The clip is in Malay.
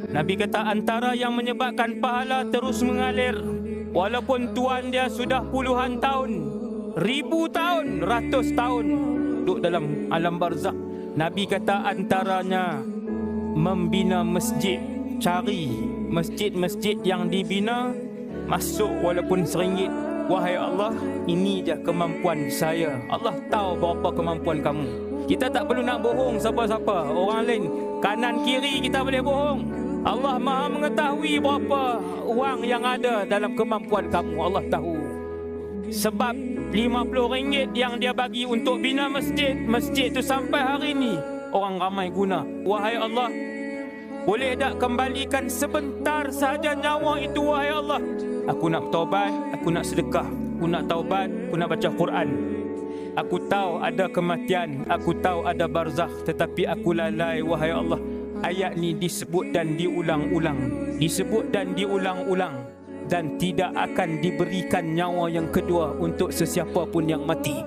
Nabi kata antara yang menyebabkan pahala terus mengalir, walaupun tuan dia sudah puluhan tahun, 1000 tahun, 100 tahun duduk dalam alam barzakh. Nabi kata antaranya membina masjid. Cari masjid-masjid yang dibina, masuk walaupun RM1. Wahai Allah, ini je kemampuan saya. Allah tahu berapa kemampuan kamu. Kita tak perlu nak bohong siapa-siapa. Orang lain kanan kiri kita boleh bohong. Allah Maha mengetahui berapa wang yang ada dalam kemampuan kamu. Allah tahu. Sebab RM50 yang dia bagi untuk bina masjid, masjid tu sampai hari ini orang ramai guna. Wahai Allah, boleh tak kembalikan sebentar saja nyawa itu, wahai Allah? Aku nak taubat, aku nak sedekah, aku nak taubat, aku nak baca Quran. Aku tahu ada kematian, aku tahu ada barzakh, tetapi aku lalai, wahai Allah. Ayat ni disebut dan diulang-ulang, disebut dan diulang-ulang, dan tidak akan diberikan nyawa yang kedua untuk sesiapa pun yang mati.